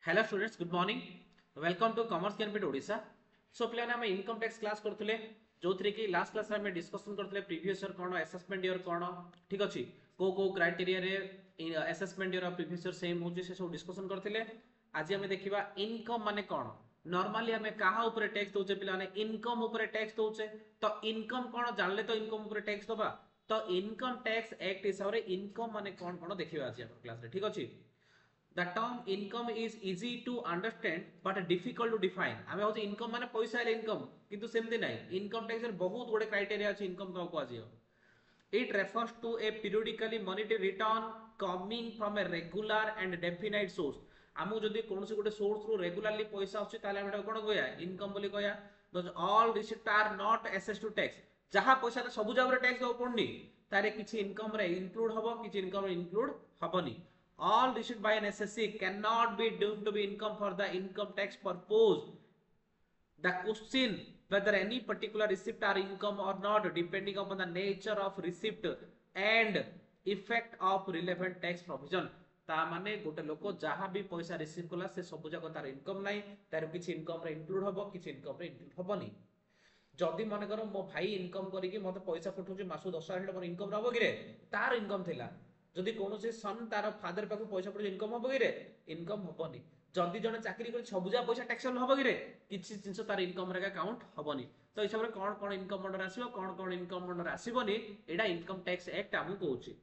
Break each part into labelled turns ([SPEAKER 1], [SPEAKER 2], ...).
[SPEAKER 1] Hello students good morning welcome to commerce कैनपेट ओडिशा सो पे आम इनकम टैक्स क्लास करते जो थी कि लास्ट क्लास में डिस्कसन करते प्रीवियस ईयर कौन असेसमेंट ईयर कौन ठीक अच्छे को क्राइटेरिया रे assessment year previous year same हो सब डिस्कसन करते आज आम देखा इनकम माने कौन नॉर्मली आम क्या टैक्स दौचे पे इनकम टैक्स दौचे तो इनकम कौन जानले तो इनकम टैक्स दबा तो इनकम टैक्स एक्ट हिसाब से इनकम माने कौन कौन देखा आज क्लास ठीक अच्छे The term income is easy to understand but difficult to define. आमे होचे इनकम माने पैसा है इनकम किंतु सेमती नहीं इनकम टैक्स रे बहुत गुडे क्राइटेरिया अछि इनकम का को Ajio. It refers to a periodically monetary return coming from a regular and definite source. आमु जदी कोनोसी गुटे सोर्स रु रेगुलरली पैसा आछि ताले हम कोन कहया इनकम बोली कहया. Those all receipts are not assessed to tax. जहा पैसा ने सब जगह टैक्स दो पड़नी तारे किछि इनकम रे इंक्लूड हबो किछि इनकम रे include हबनी. All received by an SSC cannot be deemed to be income for the income tax purpose. The question whether any particular receipt are income or not depending upon the nature of receipt and effect of relevant tax provision. ता माने गोटे लोक जहाँ भी पैसा receive कला से सब जाक तार इनकम नाही तार किछि इनकम रे इंक्लूड हबो किछि इनकम रे इंक्लूड हबनी. जदि मन कर मो भाई इनकम करिकि मते पैसा पठौछि मासु 10,000 मोर इनकम रहबो कि रे तार इनकम थिला जदि कोनोसी सन तार फादर पाखु पैसा पड़े इनकम हबो कि रे इनकम हबनी. जदि जने चाकरी कर सबुजा पैसा टैक्सेबल हबो कि रे किछि जिंस तार इनकम रे काउंट हबनी. तो हिसाब रे कोन कोन इनकम अंडर आसीबो कोन कोन इनकम अंडर आसीबोनी एडा इनकम टैक्स एक्ट हमु कहूची.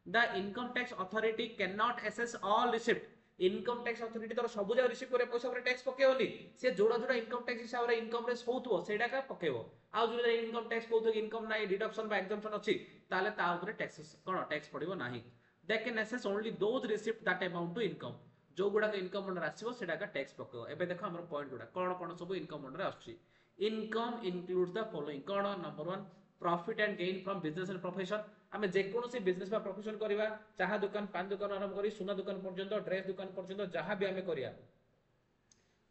[SPEAKER 1] The income tax authority can not assess all receipt. Income tax authority तर सबु जगह रिसीव करे पैसा पर टैक्स पकेओली से जोड़ा जोड़ा इनकम टैक्स हिसाब रे इनकम रे होउथबो सेडा का पकेबो. आ जो इनकम टैक्स कहउथो इनकम नाही डिडक्शन बा एग्जम्पशन अछि ताले ता ऊपर टैक्स कोन टैक्स पड़िबो नाही. They can assess only those receipts that amount to income. जो गुडा के इनकम अंडर आसीबो सेडा का टैक्स पकेबो. एबे देखो हमर पॉइंट गुडा कोन कोन सब इनकम अंडर आछि. Income includes the following cone number 1 profit and gain from business and profession. आमे जे कोनोसी बिजनेस बा प्रोफेशन करबा चाहा दुकान पान दुकान आरंभ करी सुना दुकान पर्यंत ड्रेस दुकान पर्यंत जहां भी आमे करिया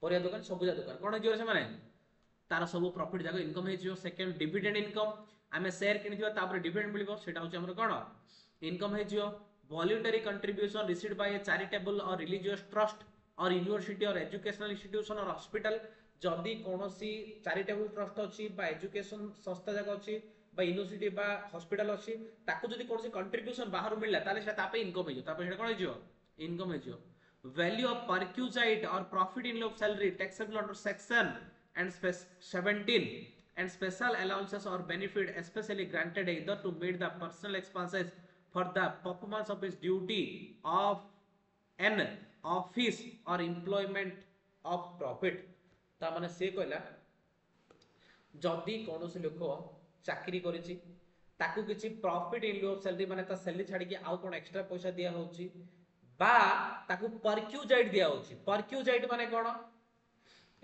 [SPEAKER 1] परिया दुकान सबुजा दुकान कोन जियो से माने तार सब प्रॉफिट जाको इनकम हे जियो. सेकंड डिविडेंड इनकम आमे शेयर किनिथिबा तापर डिविडेंड मिलिबो सेटा होची हमर कोन income hey Jio. Voluntary contribution received by a charitable or religious trust or university or educational institution or hospital. जदि कोनोसी चैरिटेबल ट्रस्ट अछि बा एजुकेशन संस्था जक अछि बा यूनिवर्सिटी बा हॉस्पिटल अछि ताकू जदि कोनोसी कंट्रीब्यूशन बाहर मिलला ताले से तापे इनकम हेजो तापे सेटा कोन हेजो इनकम हेजो. वैल्यू ऑफ परक्यूजाइट और profit in लिeu of salary taxable under section and 17 and special allowances or benefit especially granted either to meet the personal expenses for the performance of his duty of an office or employment of profit. ता माने से कहला जदि कोनोसी लोक चाकरी करिछि ताकू किछि प्रॉफिट इन लिeu of सैलरी माने ता सैलरी छाडी के आउ कोन एक्स्ट्रा पैसा दिया होछि बा ताकू परक्यूजाइट दिया होछि. परक्यूजाइट माने कोन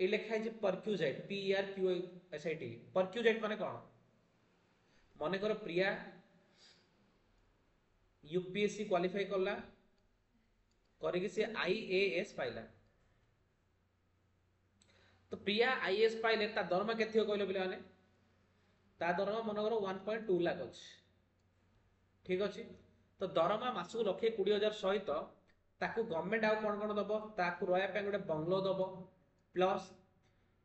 [SPEAKER 1] ए लिखा है जे परक्यूजाइट P R Q S I T. परक्यूजाइट माने कोन माने कर प्रिया यूपीएससी क्वालिफाई करला करिकि से आईएएस पाइला तो प्रिया आईएएस पाइले ता दरमा केथियो कहलो बिले माने ता दरमा मनगर 1.2 लाख अछि ठीक अछि. तो दरमा मासु लखे 20,000 सहित ताकू गवर्नमेंट आ कोन कोन दबो ताकू रोया पे गोटे बंगलो दबो प्लस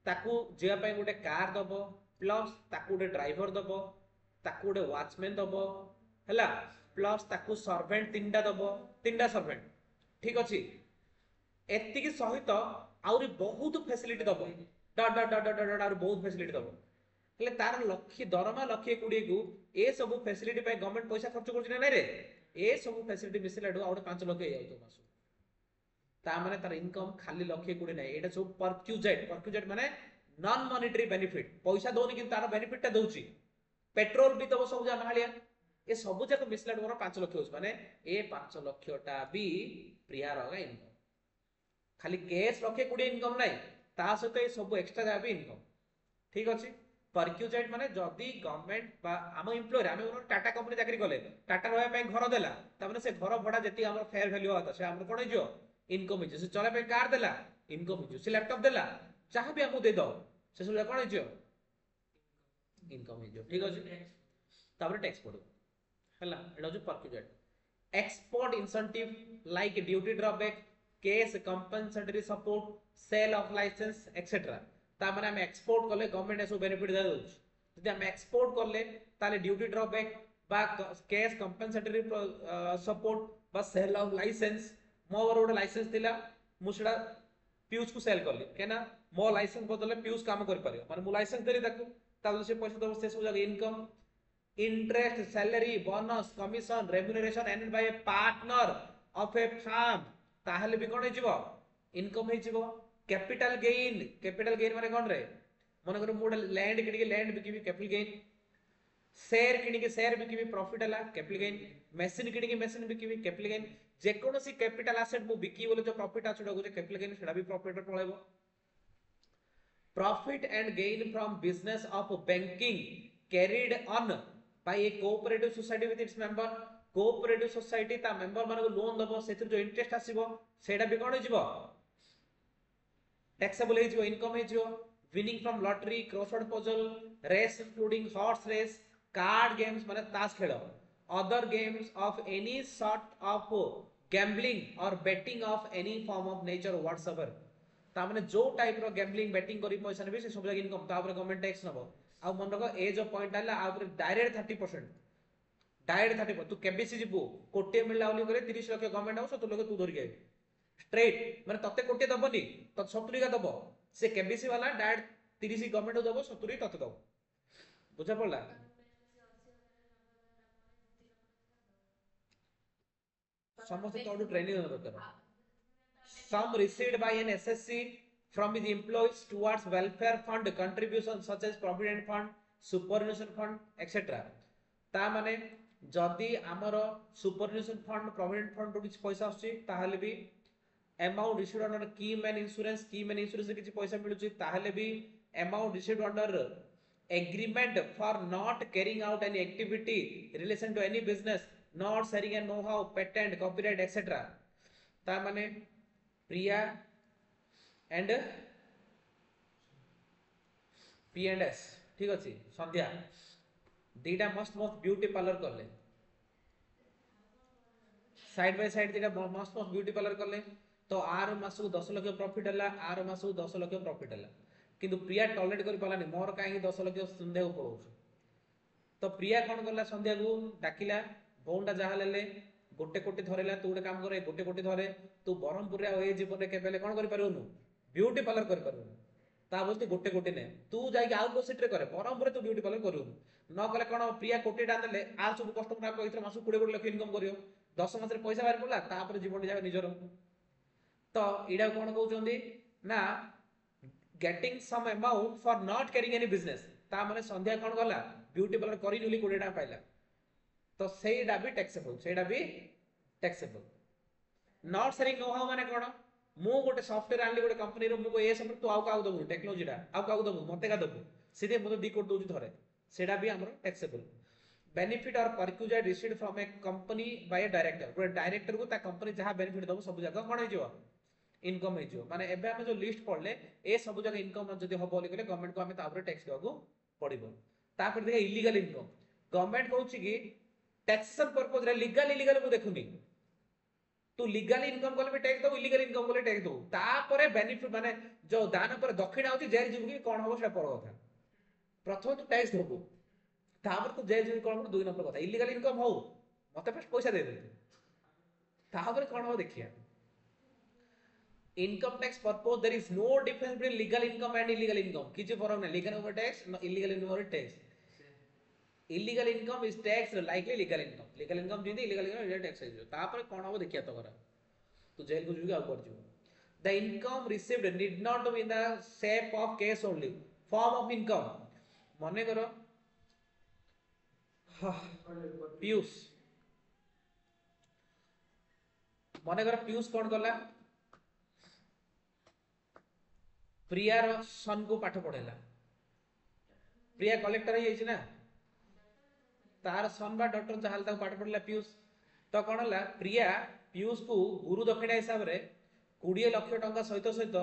[SPEAKER 1] ताकू जिया पे गोटे कार दबो प्लस ताकू गोटे ड्राइवर दबो ताकू गोटे वॉचमैन दबो हैला प्लस ताकू सर्वेंट तीनटा दबो तीनटा सर्वेंट ठीक अछि. एतिकी सहित आउरी बहुत फैसिलिटी दबो डट डट डट डट और बहुत फैसिलिटी दबो हेले तार लक्ष्य दरमा लक्ष्य 20 को ए सब फैसिलिटी पे गवर्नमेंट पैसा खर्च करछि नै रे ए सब फैसिलिटी मिसिलाडू आउट 5 लाख हे जाउतो मासु ता माने तार इनकम खाली लक्ष्य 20 नै एटा सब परक्यूजाइट माने नॉन मॉनेटरी बेनिफिट पैसा दोनी कि तार बेनिफिट ता दउची पेट्रोल भी दबो सब जा मालिया ए सब जाक मिसलाड मोर 5 लाख होस माने ए 5 लाख टा भी प्रिया रगा इनकम खाली कैश लखे 20 इनकम नै ता सहित ए सब एक्स्ट्रा जा भी इनकम ठीक अछि. परक्यूजाइट माने जदी गवर्नमेंट बा हम एम्प्लॉयर हम टाटा कंपनी चाकरी करले टाटा रहय पे घर देला त माने से घर भडा जति हमर फेयर वैल्यू होता से हमर कोन हिजो इनकम हिजो. से चले पे कार देला इनकम हिजो. से लैपटॉप देला चाह भी हम दे दो से सब कोन हिजो इनकम हिजो ठीक अछि. तापर टैक्स पड़ो हला एडा जो perquisite. Export incentive like duty drawback cash compensatory support sale of licence etcetera ता माने हम एक्सपोर्ट करले गवर्नमेंट एसो बेनिफिट दे दोछ जदि हम एक्सपोर्ट करले ताले ड्यूटी ड्रॉबैक बा केस कंपनसेटरी सपोर्ट बा सेल ऑफ लाइसेंस मोर गोटे लाइसेंस थिला मुसडा पियूष को सेल करली केना मो लाइसेंस बदले पियूष काम कर पारियो माने मु लाइसेंस देली ताकू ताले से पैसा दबो से सब जगह income interest salary bonus commission remuneration earned by a partner of a firm ताहले भी कोन हिजिबो इनकम हिजिबो कैपिटल गेन माने कोन रे मन कर मोड लैंड किनी लैंड बिकिबी कैपिटल गेन शेयर किनी शेयर बिकिबी प्रॉफिट हला कैपिटल गेन मशीन किनी मशीन बिकिबी कैपिटल गेन जे कोनोसी कैपिटल एसेट मु बिकी बोले जो प्रॉफिट आछडा को जे कैपिटल गेन सेडा भी प्रॉफिट रे पळेबो profit and gain from business of banking carried on by a cooperative society with its member cooperative society ता मेंबर माने को लोन दबो सेतिर जो इंटरेस्ट आसीबो सेडा भी कोन हिजिबो टैक्सेबल हिजिबो इनकम हिजिबो winning from lottery crossword puzzle race including horse race card games माने ताश खेल other games of any sort of gambling और betting of any form of nature whatsoever ता माने जो टाइप रो गैम्बलिंग बेटिंग करी पैसा नेबे से सब जगह इनकम ता ऊपर गवर्नमेंट टैक्स नबो आ मन रखो ए जो पॉइंट आला आ ऊपर डायरेक्ट 30% डायरेक्ट 30% तू केबीसी जिबो कोटे मिलला ओली करे 30 लाख गवर्नमेंट आउ 70 लाख तू धरि गए स्ट्रेट माने तते कोटे दबनी त 70 का दबो से केबीसी वाला डायरेक्ट 30 गवर्नमेंट दबो 70 तते दबो बुझा पड़ला समस्त तोडू ट्रेनिंग दरकार some received by an SSC from his employees towards welfare fund contributions such as provident fund superannuation fund etc ता माने जदी हमर superannuation fund provident fund किछ पैसा आछी ताहले भी amount issued under key man insurance किछ पैसा मिलुची ताहले भी amount issued under agreement for not carrying out any activity relation to any business not sharing a know how patent copyright etc ता माने प्रिया एंड पी एंड एस ठीक अच्छे संध्या दीटा मस्त मस्त ब्यूटी पार्लर करले साइड बाय साइड दीटा मस्त मस्त beauty parlour करले तो आर मासु 10 लाख प्रॉफिट हला आर मासु 10 लाख प्रॉफिट हला किंतु प्रिया टॉलरेट कर पालानी मोर काहे 10 लाख संध्या को पळौ तो प्रिया कोन करला संध्या को डाकिला बोंडा जहा लेले गोटे कोटी धरेला तू गोटे काम करे गोटे कोटी धरे तू बरहमपुर रे ए जीवन रे केबेले कोन करि परउनु ब्यूटी पार्लर करि परउनु ता बोलते गोटे कोटी ने तू जाई के आउ को सिट रे करे बरहमपुर रे तू ब्यूटी पार्लर करउनु न कले कोन प्रिया कोटी डा देले आ सब कस्टमर को इथरे मासु 20 लाख इनकम करियो 10 मास रे पैसा बाहर पड़ला ता पर जीवन जाय निजर तो इडा कोन कहउ चंदी ना getting some amount for not carrying any business ता माने संध्या कोन गला ब्यूटी पार्लर करि नुली 20 टा पाइला तो सेडा भी taxable not sharing know how माने कोन मु गोटे सॉफ्टवेयर आनली गोटे कंपनी रो मु ए सब तू आउ का दबु टेक्नोलॉजी डा आउ का दबु मते का दबु सीधे मते दी कोड दोजी धरे सेडा भी हमरो टैक्सेबल बेनिफिट और perquisite received from a company by a director गोटे डायरेक्टर को ता कंपनी जहां बेनिफिट दबु सब जगह कोन हे जो इनकम हे जो माने एबे हम जो लिस्ट पढ़ले ए सब जगह इनकम जदी हो बोली कहले गवर्नमेंट को हमें ता ऊपर टैक्स देबो पड़िबो ता पर देखा इलीगल इनकम गवर्नमेंट कहउची कि टैक्सेशन पर्पस रे लीगल इलीगल को देखुनी तू लीगल इनकम कोले टैक्स दो इलीगल इनकम कोले टैक्स दो तापरे बेनिफिट माने जो दान पर दक्षिणा होची जेल जीव की कोन हो सेटा पर कथा प्रथम तू टैक्स दबो तापर तू जेल जीव कोन हो दुई नंबर कथा इलीगल इनकम हो मते फर्स्ट पैसा दे दे तापर कोन हो देखिया income tax purpose there is no difference between legal income and illegal income किछि फरक नै legal over tax illegal over tax illegal income is taxed like legal income जिंदे illegal income tax है जो तापर कोन हो देखिया तो करा तो जेल को जुगा ऊपर जो the income received need not be in the shape of cash only form of income माने करो पीयूष माने करो पीयूष कोन करला प्रिया रो सन को पाठ पढेला प्रिया कलेक्टर हे छै ना तार सन बा डॉक्टर चाहल तक पाठ पढ़ला पीयूष तो कौन है प्रिया पीयूष को गुरु दक्षिणा हिसाब रे 20 लाख टंका सहित सहित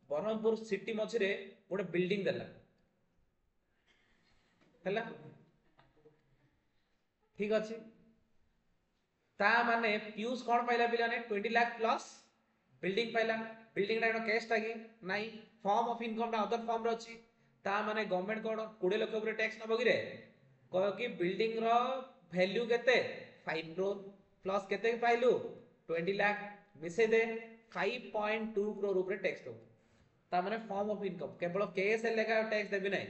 [SPEAKER 1] बरहमपुर सिटी मझिरे गोटे बिल्डिंग देला हैला ठीक अछि ता माने पीयूष कोन पाइला बिलाने 20 लाख प्लस बिल्डिंग पाइला बिल्डिंग टा कैश टा कि नाही फॉर्म ऑफ इनकम टा अदर फॉर्म रे अछि ता माने गवर्नमेंट कोन 20 लाख ऊपर टैक्स नबो कि रे कह कि बिल्डिंग रो वैल्यू केते 5 करोड़ प्लस केते पाइलु 20 लाख मिसे दे 5.2 करोड़ ऊपर टैक्स दो ता माने फॉर्म ऑफ इनकम केवल कैश लेगा टैक्स देबी नै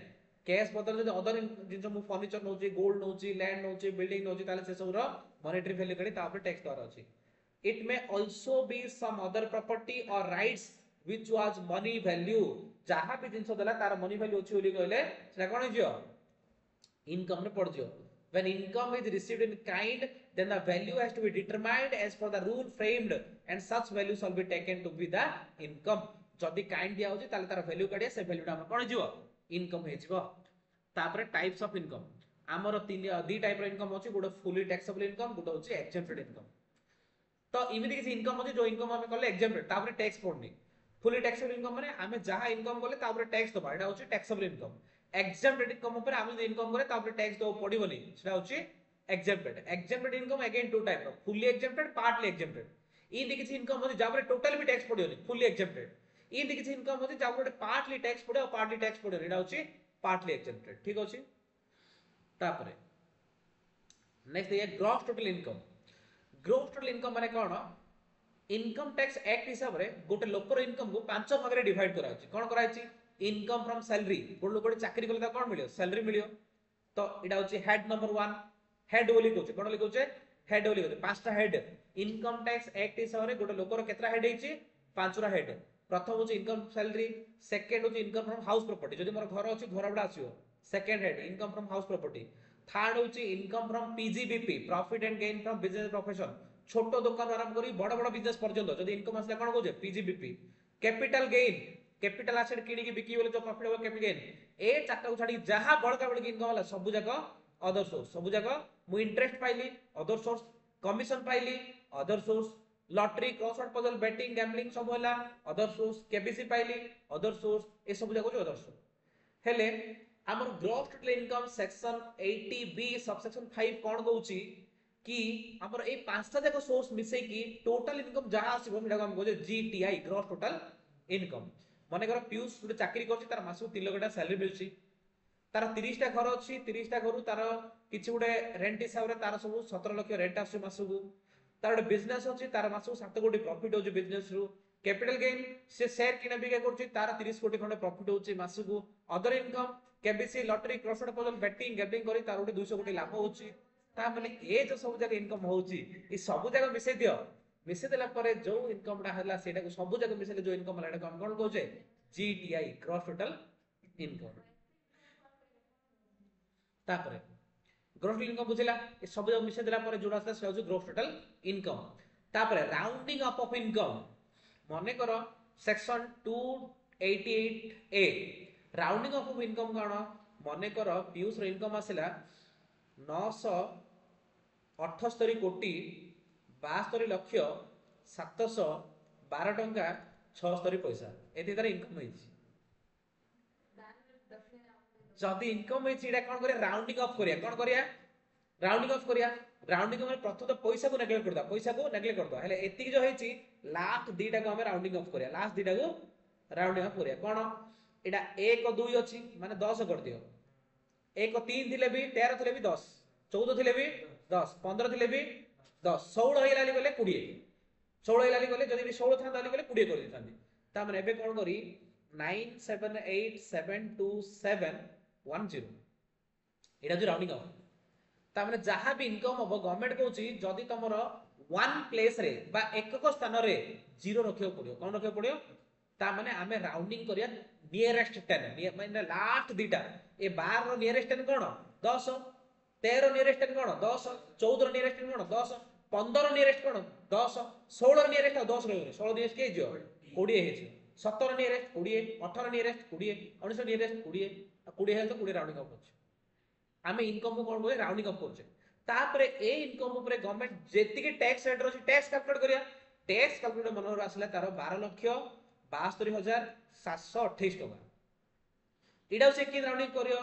[SPEAKER 1] कैश बदल जो अदर जिन मु फर्नीचर नोची गोल्ड नोची लैंड नोची बिल्डिंग नोची ताले से सब रो मॉनेटरी वैल्यू करी ता ऊपर टैक्स दर अछि it may also be some other property or rights which was money value जहाँ भी जिनस देला तार मनी वैल्यू अछि बोली कहले सेटा कोन जियो इनकम ने पड़ जियो when income is received in kind then the value has to be determined as per the rule framed and such value shall be taken to be the income जदी kind दिया होची ताले तार वैल्यू काढिया से value हम कोन जियो income हे जिवो तापर types of income हमर तीन दी टाइप रो इनकम होची गोटे फुली टैक्सेबल इनकम गोटे होची एक्सेप्टेड इनकम तो इमिति किसी इनकम होची जो इनकम हमें करले एक्सेप्टेड तापर टैक्स पड़नी फुली टैक्सेबल इनकम माने हमें जहां इनकम करले तापर टैक्स दबा एटा होची टैक्सेबल इनकम एक्सेप्टेड इनकम ऊपर हम जो इनकम करे तापर टैक्स दो पड़िबोनी सेटा होची exempted income again two type रो फुली एक्सेप्टेड पार्टली एक्सेप्टेड इन किसी इनकम होची जाबरे टोटल भी टैक्स पड़ियोनी फुली एक्सेप्टेड इन किसी इनकम होची जाबरे पार्टली टैक्स पड़े और पार्टली टैक्स पड़ियोनी एटा होची पार्टली एक्सेप्टेड ठीक होची तापर नेक्स्ट ये gross total income gross total income माने कोन इनकम टैक्स एक्ट हिसाब रे गोटे लोकर इनकम को पांच भाग रे डिवाइड करा अछि कोन करा अछि इनकम फ्रॉम सैलरी गोटे लोक चाकरी करले ता कोन मिलियो सैलरी मिलियो तो एटा होछि हेड नंबर 1 हेड बोली कहउछ कोन लिखउछ हेड बोली कहउछ पांचटा हेड इनकम टैक्स एक्ट हिसाब रे गोटे लोकर केतरा हेड हिची पांचरा हेड प्रथम होछि इनकम सैलरी सेकंड होछि इनकम फ्रॉम हाउस प्रॉपर्टी जदि मोर घर अछि घर बडा आसीओ second head income from house property third होछि income from PGBP profit and gain from business profession छोटो दुकान आरंभ करी बड़ बड़ बिजनेस पर्यंत जदि इनकम आसला कोन कहउछ PGBP capital gain capital asset किनी की बिकी बोले जो प्रॉफिट हो कैपिटल गेन ए चारटा को छाडी जहां बड़का बड़ इनकम वाला सब जगह अदर सोर्स सब जगह मु इंटरेस्ट पाइली अदर सोर्स कमिशन पाइली other source lottery crossword puzzle betting gambling सब होला अदर सोर्स केबीसी पाइली अदर सोर्स ए सब जगह जो अदर सोर्स हेले हमर gross total income section 80 B subsection 5 कोन कहउची कि हमर ए पांचटा जक सोर्स मिसे की टोटल इनकम जहां आसीबो मिडा हम कहजे जीटीआई ग्रॉस टोटल इनकम माने कर पीयूष गुटे चाकरी करछि तार मासु 3 लाख सैलरी मिलछि तार 30 टा घर अछि 30 टा घर तार किछि गुटे रेंट हिसाब रे तार सब 17 लाख रेंट आसी मासु तार गुटे बिजनेस अछि तार मासु 7 कोटी प्रॉफिट होछि बिजनेस रु कैपिटल गेन से शेयर किना बिका करछि तार 30 कोटी खंडे प्रॉफिट होछि मासु other income KBC lottery crossword puzzle betting gambling करी तार गुटे 200 कोटी लाभ होछि ता माने ए जो सब जगह इनकम होछि ई सब जगह मिसे दियो मिसे देला परे जो इनकम टा हला सेटा को सब जगह मिसेले जो इनकम हला हम कोन कहउछे जीटीआई ग्रॉस टोटल इनकम तापरे ग्रॉस टोटल इनकम बुझिला ए सब जगह मिसे देला परे जोडा आसला से होछि ग्रॉस टोटल इनकम तापरे राउंडिंग अप ऑफ इनकम माने करो section 288 A rounding up of income काण माने करो पीयूष रो इनकम आसिला 978 कोटी 72 लक्ष 712 टंका 76 पैसा एते तार इनकम होइछि जदी इनकम होइछि एटा कोन करिया राउंडिंग ऑफ करिया कोन करिया राउंडिंग ऑफ करिया राउंडिंग में प्रथम तो पैसा को नेग्लेक्ट करदा पैसा को नेग्लेक्ट करदा हेले एति जो होइछि लास्ट दीटा को हम राउंडिंग ऑफ करिया लास्ट दीटा को राउंडिंग ऑफ करिया कोन एटा 1 2 अछि माने 10 कर दियो 1 3 थिले भी 13 थिले भी 10 14 थिले भी 10 15 थिले भी 10 16 हेलाली गले 20 16 हेलाली गले जदी भी 16 था दाली गले 20 कर दिथांती ता माने एबे कोन करी 9787271 एटा जो राउंडिंग ऑफ ता माने जहां भी इनकम हो गवर्नमेंट कहउची जदी तमरो वन प्लेस रे बा एकक स्थान रे जीरो रखियो पड़ियो कोन रखियो पड़ियो ता माने हमें राउंडिंग करिया नियरेस्ट 10 माने लास्ट दीटा ए 12 रो नियरेस्ट 10 कोन 10 13 नियरेस्ट 10 कोन 10 14 नियरेस्ट 10 कोन 10 15 नियरेस्ट कोन 10 16 नियरेस्ट 10 रे 16 नियरेस्ट के जो 20 हे 17 नियरेस्ट 20 18 नियरेस्ट 20 19 नियरेस्ट 20 20 हे तो 20 राउंडिंग अप होछ हमें इनकम को कोन बोले राउंडिंग अप करछे तापरे ए इनकम ऊपर गवर्नमेंट जेति के टैक्स रेट रो टैक्स कैलकुलेट करिया टैक्स कैलकुलेट मनोर आसले तार 12 लाख 62728 टका इडा से कि राउंडिंग करियो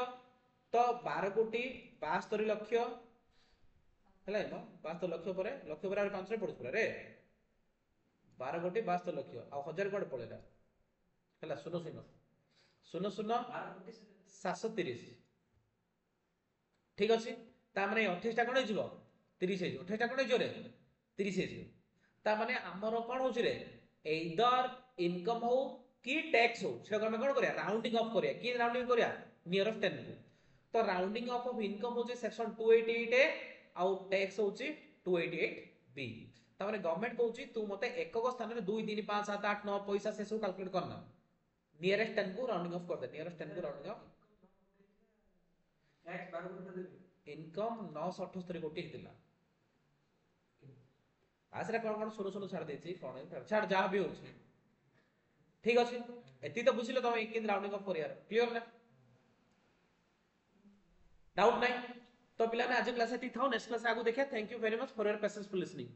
[SPEAKER 1] तो 12 कोटी 72 लाख हला न 72 लाख पर 5 रे पड़छ रे 12 कोटी 72 लक्ष आ 1000 कोड पळेला हला सुनो सुनो सुनो सुनो 730 ठीक अछि ता माने 28 टा कोन हिजबो 30 हिजबो 28 टा कोन हिजो रे 30 हिजबो ता माने हमरो कोन होछि रे एइदर इनकम हो की टैक्स हो से हम कोन करिया राउंडिंग ऑफ करिया की राउंडिंग करिया नियरेस्ट 10 को तो राउंडिंग ऑफ इनकम होछि सेक्शन 288 ए आउ टैक्स होछि 288 बी ता माने गवर्नमेंट कहउछि तू मते एकक स्थान रे 2 3 5 7 8 9 पैसा से सब कैलकुलेट करना नियरेस्ट 10 को राउंडिंग ऑफ कर दे नियरेस्ट 10 को राउंडिंग ऑफ
[SPEAKER 2] टैक्स 12 कोटी देबे
[SPEAKER 1] इनकम 978 कोटी हितला आसरा कोन सुनो सुनो छाड़ देछि कोन छाड़ जा भी होछि ठीक अछि एति तो बुझिलो त एक राउंडिंग ऑफ करियार क्लियर ना डाउट नहीं तो पिला ने आज क्लास एति थाओ नेक्स्ट क्लास आगु देखिया thank you very much for your patience for listening